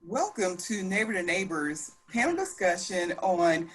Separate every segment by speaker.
Speaker 1: Welcome to Neighbor to Neighbors panel discussion on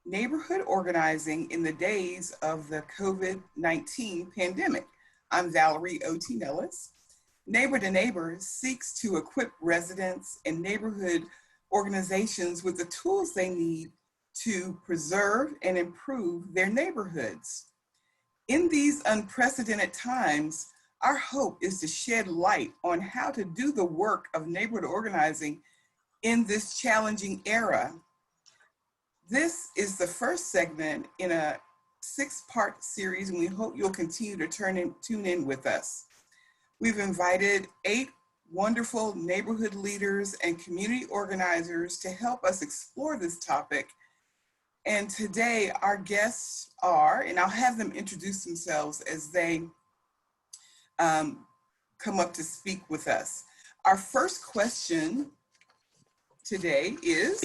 Speaker 1: neighborhood organizing in the days of the COVID-19 pandemic. I'm Valeri O.T. Nellis. Neighbor to Neighbors seeks to equip residents and neighborhood organizations with the tools they need to preserve and improve their neighborhoods. In these unprecedented times, our hope is to shed light on how to do the work of neighborhood organizing in this challenging era. This is the first segment in a 6-part series, and we hope you'll continue to tune in with us. We've invited 8 wonderful neighborhood leaders and community organizers to help us explore this topic. And today our guests are, and I'll have them introduce themselves as they come up to speak with us. Our first question today is,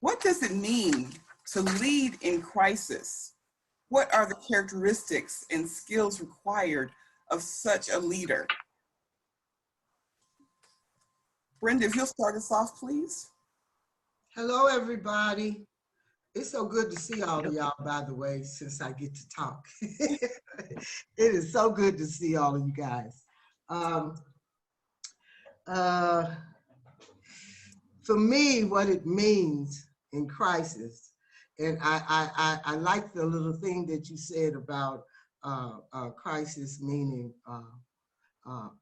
Speaker 1: what does it mean to lead in crisis? What are the characteristics and skills required of such a leader? Brenda, if you'll start us off, please.
Speaker 2: Hello, everybody. It's so good to see all of y'all, by the way, since I get to talk. It is so good to see all of you guys. For me, what it means in crisis, and I like the little thing that you said about crisis meaning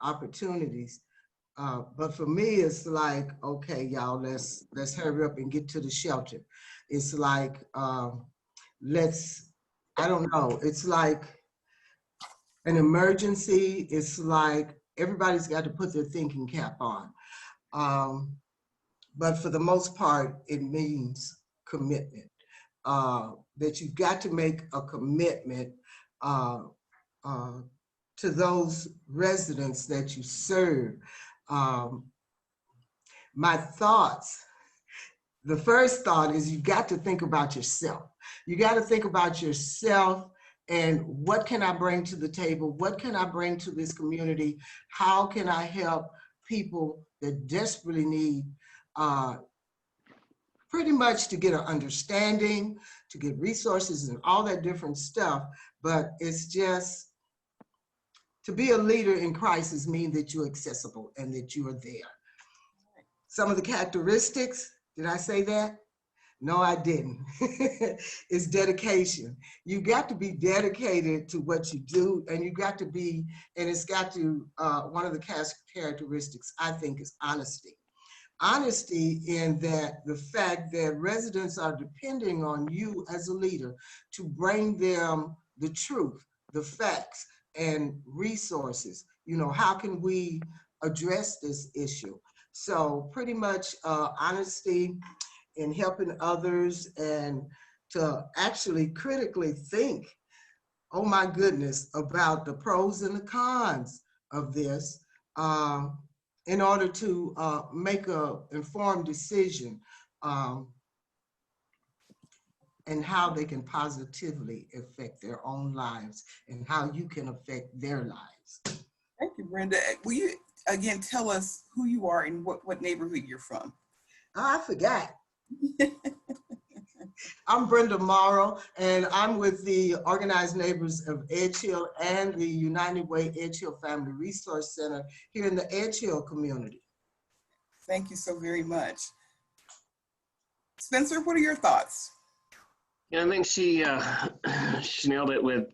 Speaker 2: opportunities. But for me, it's like, okay, y'all, let's hurry up and get to the shelter. It's like, I don't know, it's like an emergency. It's like everybody's got to put their thinking cap on. But for the most part, it means commitment. That you've got to make a commitment to those residents that you serve. My thoughts, the first thought is you've got to think about yourself. You got to think about yourself and what can I bring to the table? What can I bring to this community? How can I help people that desperately need pretty much to get an understanding, to get resources and all that different stuff. But it's just, to be a leader in crisis means that you're accessible and that you are there. Some of the characteristics, did I say that? No, I didn't. It's dedication. You got to be dedicated to what you do, and you got to be, and it's got to, one of the characteristics I think is honesty. Honesty in that the fact that residents are depending on you as a leader to bring them the truth, the facts, and resources. You know, how can we address this issue? So pretty much honesty in helping others and to actually critically think, oh my goodness, about the pros and the cons of this in order to make an informed decision and how they can positively affect their own lives and how you can affect their lives.
Speaker 1: Thank you, Brenda. Will you again tell us who you are and what neighborhood you're from?
Speaker 2: Oh, I forgot. I'm Brenda Morrow, and I'm with the Organized Neighbors of Edge Hill and the United Way Edge Hill Family Resource Center here in the Edge Hill community.
Speaker 1: Thank you so very much. Spencer, what are your thoughts?
Speaker 3: Yeah, I think she nailed it with,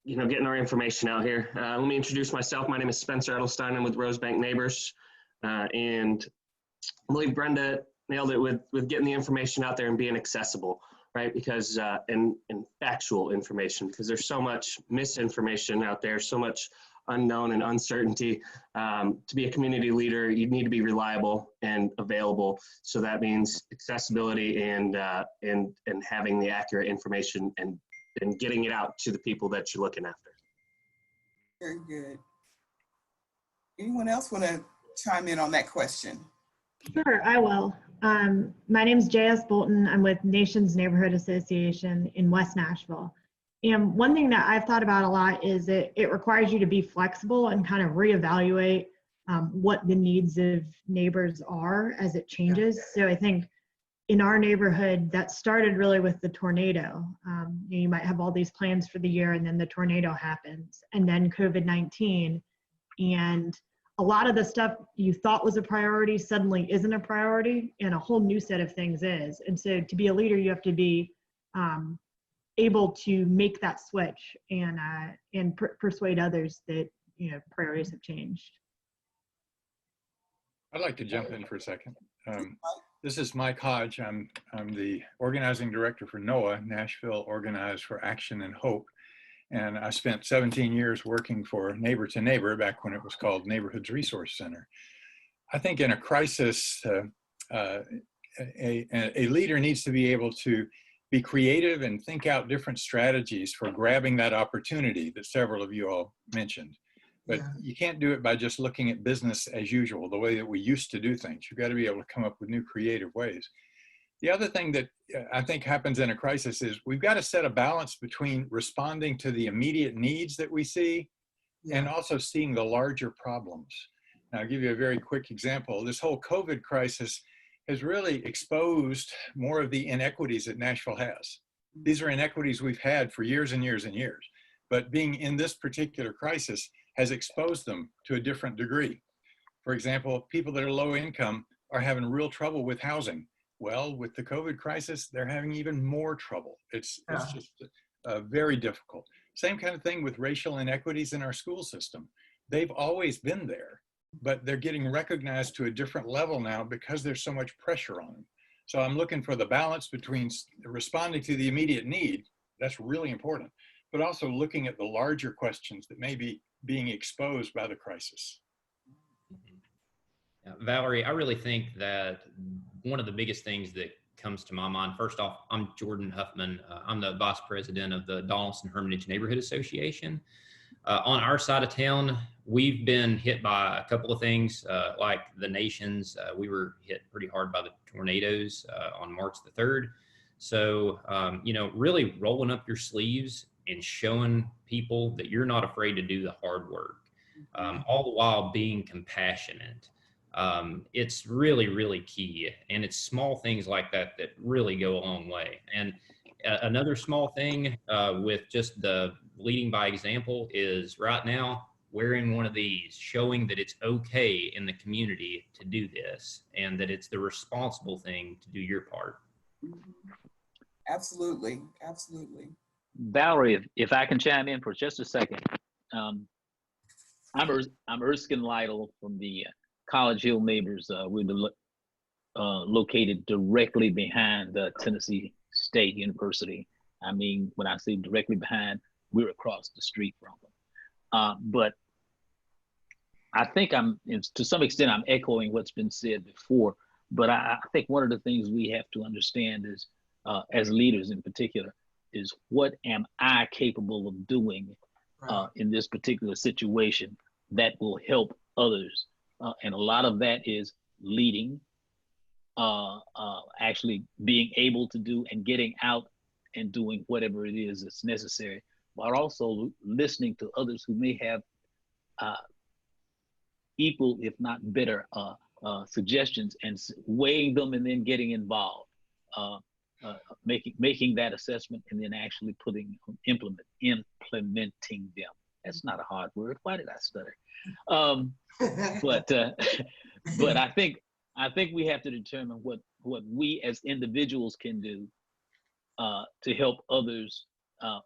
Speaker 3: getting our information out here. Let me introduce myself. My name is Spencer Edelstein. I'm with Rosebank Neighbors, and I believe Brenda nailed it with getting the information out there and being accessible, right? Because and factual information, because there's so much misinformation out there, so much unknown and uncertainty. To be a community leader, you need to be reliable and available. So that means accessibility and having the accurate information and getting it out to the people that you're looking after.
Speaker 1: Very good. Anyone else want to chime in on that question?
Speaker 4: Sure, I will. My name is J.S. Bolton. I'm with Nations Neighborhood Association in West Nashville. And one thing that I've thought about a lot is that it requires you to be flexible and kind of reevaluate what the needs of neighbors are as it changes. So I think in our neighborhood, that started really with the tornado. You might have all these plans for the year, and then the tornado happens, and then COVID-19. And a lot of the stuff you thought was a priority suddenly isn't a priority, and a whole new set of things is. And so to be a leader, you have to be able to make that switch and persuade others that, you know, priorities have changed.
Speaker 5: I'd like to jump in for a second. This is Mike Hodge. I'm the organizing director for NOAA, Nashville Organized for Action and Hope. And I spent 17 years working for Neighbor to Neighbor back when it was called Neighborhoods Resource Center. I think in a crisis, a leader needs to be able to be creative and think out different strategies for grabbing that opportunity that several of you all mentioned. But you can't do it by just looking at business as usual, the way that we used to do things. You've got to be able to come up with new creative ways. The other thing that I think happens in a crisis is we've got to set a balance between responding to the immediate needs that we see and also seeing the larger problems. Now, I'll give you a very quick example. This whole COVID crisis has really exposed more of the inequities that Nashville has. These are inequities we've had for years and years and years, but being in this particular crisis has exposed them to a different degree. For example, people that are low income are having real trouble with housing. Well, with the COVID crisis, they're having even more trouble. It's just very difficult. Same kind of thing with racial inequities in our school system. They've always been there, but they're getting recognized to a different level now because there's so much pressure on them. So I'm looking for the balance between responding to the immediate need, that's really important, but also looking at the larger questions that may be being exposed by the crisis.
Speaker 6: Valerie, I really think that one of the biggest things that comes to my mind, first off, I'm Jordan Huffman. I'm the vice president of the Donaldson Hermitage Neighborhood Association. On our side of town, we've been hit by a couple of things, like the nation's. We were hit pretty hard by the tornadoes on March the 3rd. So, you know, really rolling up your sleeves and showing people that you're not afraid to do the hard work, all the while being compassionate. It's really, really key. And it's small things like that that really go a long way. And another small thing with just the leading by example is right now wearing one of these, showing that it's okay in the community to do this and that it's the responsible thing to do your part.
Speaker 1: Absolutely, absolutely.
Speaker 7: Valerie, if I can chime in for just a second. I'm Erskin Lytle from the College Hill Neighbors. We're located directly behind Tennessee State University. I mean, when I say directly behind, we're across the street from them. But I think to some extent, I'm echoing what's been said before, but I think one of the things we have to understand is, as leaders in particular, is what am I capable of doing in this particular situation that will help others? And a lot of that is leading, actually being able to do and getting out and doing whatever it is that's necessary, but also listening to others who may have equal, if not better, suggestions and weighing them and then getting involved, making that assessment and then actually implementing them. That's not a hard word. Why did I stutter? But I think we have to determine what we as individuals can do to help others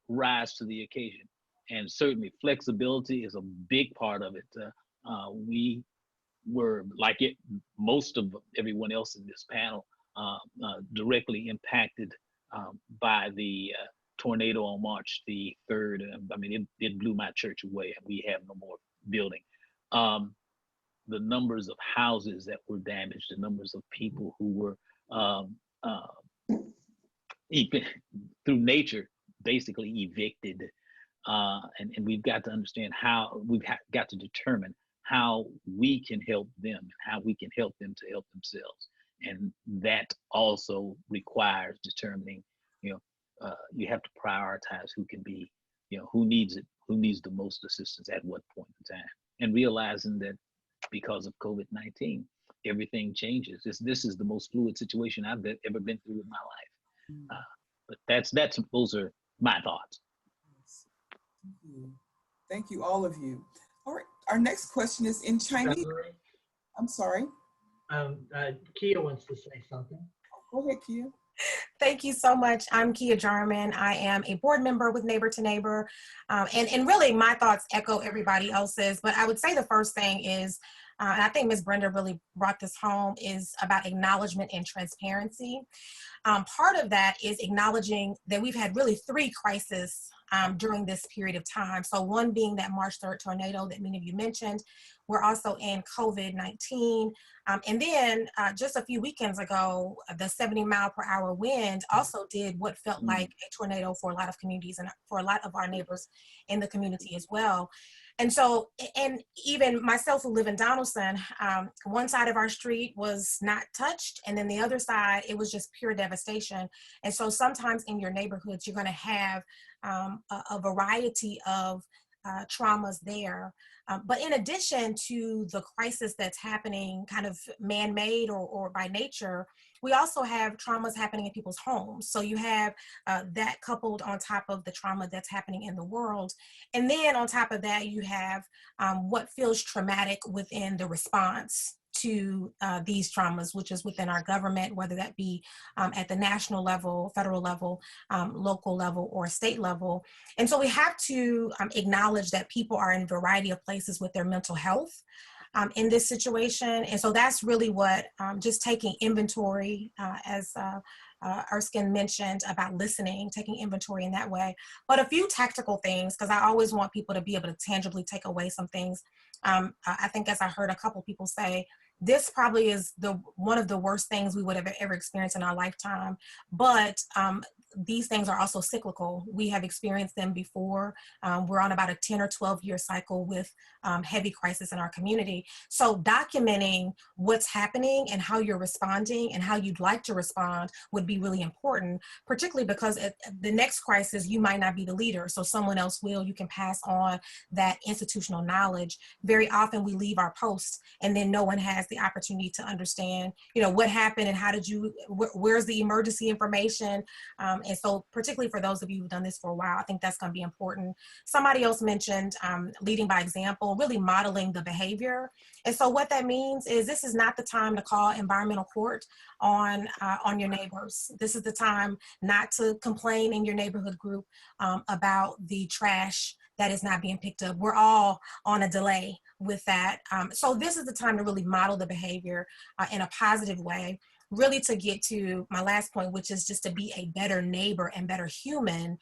Speaker 7: rise to the occasion. And certainly flexibility is a big part of it. We were, like most of everyone else in this panel, directly impacted by the tornado on March the 3rd. I mean, it blew my church away, and we have no more building. The numbers of houses that were damaged, the numbers of people who were through nature basically evicted, and we've got to understand how got to determine how we can help them and how we can help them to help themselves, and that also requires determining, you have to prioritize who can be, who needs the most assistance at what point in time, and realizing that because of COVID-19. Everything changes. This is the most fluid situation I've ever been through in my life. But those are my thoughts.
Speaker 1: Thank you. Thank you, all of you. All right, our next question is in Chinese.
Speaker 8: Valeri,
Speaker 1: I'm sorry.
Speaker 8: Kia wants to say something.
Speaker 1: Go ahead, Kia.
Speaker 9: Thank you so much. I'm Kia Jarmon. I am a board member with Neighbor to Neighbor. And really my thoughts echo everybody else's, but I would say the first thing is, and I think Ms. Brenda really brought this home, is about acknowledgement and transparency. Part of that is acknowledging that we've had really 3 crises during this period of time. So one being that March 3rd tornado that many of you mentioned. We're also in COVID-19. And then just a few weekends ago, the 70-mile-per-hour wind also did what felt like a tornado for a lot of communities and for a lot of our neighbors in the community as well. And so, and even myself who live in Donaldson, one side of our street was not touched, and then the other side, it was just pure devastation. And so sometimes in your neighborhoods, you're gonna have a variety of traumas there. But in addition to the crisis that's happening kind of man-made or by nature, we also have traumas happening in people's homes. So you have that coupled on top of the trauma that's happening in the world. And then on top of that, you have what feels traumatic within the response to these traumas, which is within our government, whether that be at the national level, federal level, local level, or state level. And so we have to acknowledge that people are in a variety of places with their mental health in this situation. And so that's really what just taking inventory, as Erskin mentioned about listening, taking inventory in that way. But a few tactical things, because I always want people to be able to tangibly take away some things. I think, as I heard a couple people say, this probably is one of the worst things we would have ever experienced in our lifetime. But these things are also cyclical. We have experienced them before. We're on about a 10 or 12 year cycle with heavy crisis in our community. So documenting what's happening and how you're responding and how you'd like to respond would be really important, particularly because at the next crisis, you might not be the leader. So someone else will. You can pass on that institutional knowledge. Very often we leave our posts and then no one has the opportunity to understand, what happened and how did you, where's the emergency information? And so particularly for those of you who've done this for a while, I think that's going to be important. Somebody else mentioned leading by example, really modeling the behavior. And so what that means is this is not the time to call environmental court on your neighbors. This is the time not to complain in your neighborhood group about the trash that is not being picked up. We're all on a delay with that. So this is the time to really model the behavior in a positive way, really to get to my last point, which is just to be a better neighbor and better human,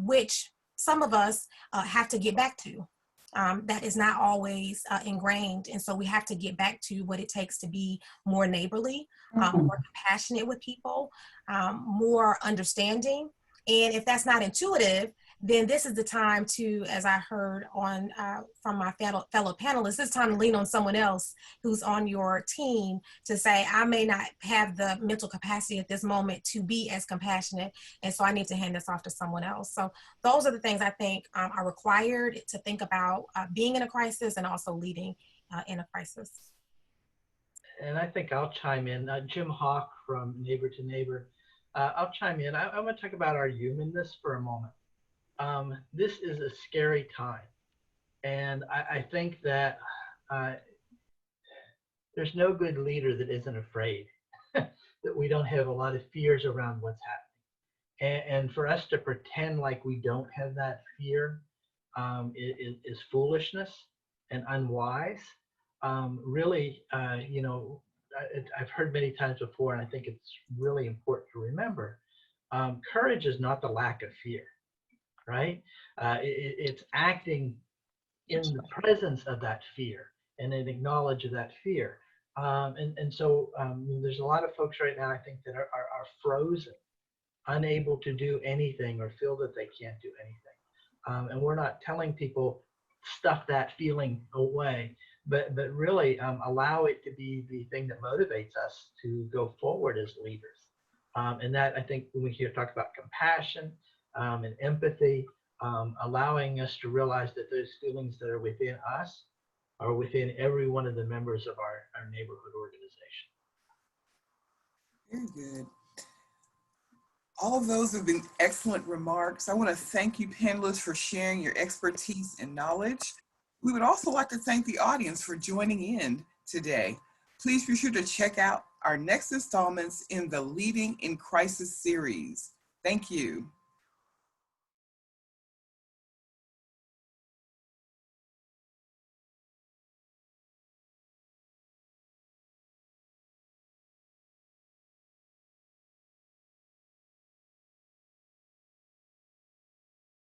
Speaker 9: which some of us have to get back to. That is not always ingrained. And so we have to get back to what it takes to be more neighborly, more compassionate with people, more understanding. And if that's not intuitive, then this is the time to, as I heard on from my fellow panelists, this time to lean on someone else who's on your team to say, I may not have the mental capacity at this moment to be as compassionate, and so I need to hand this off to someone else. So those are the things I think are required to think about being in a crisis and also leading in a crisis.
Speaker 8: And I think I'll chime in. Jim Hawk from Neighbor to Neighbor. I'll chime in. I want to talk about our humanness for a moment. This is a scary time. And I think that there's no good leader that isn't afraid, that we don't have a lot of fears around what's happening. And for us to pretend like we don't have that fear is foolishness and unwise. Really, I've heard many times before, and I think it's really important to remember, courage is not the lack of fear, right? It's acting in the presence of that fear and an acknowledge of that fear. So there's a lot of folks right now, I think, that are frozen, unable to do anything or feel that they can't do anything. And we're not telling people stuff that feeling away, but really allow it to be the thing that motivates us to go forward as leaders. And that, I think, when we hear talk about compassion and empathy, allowing us to realize that those feelings that are within us are within every one of the members of our neighborhood organization.
Speaker 1: Very good. All of those have been excellent remarks. I want to thank you panelists for sharing your expertise and knowledge. We would also like to thank the audience for joining in today. Please be sure to check out our next installments in the Leading in Crisis series. Thank you.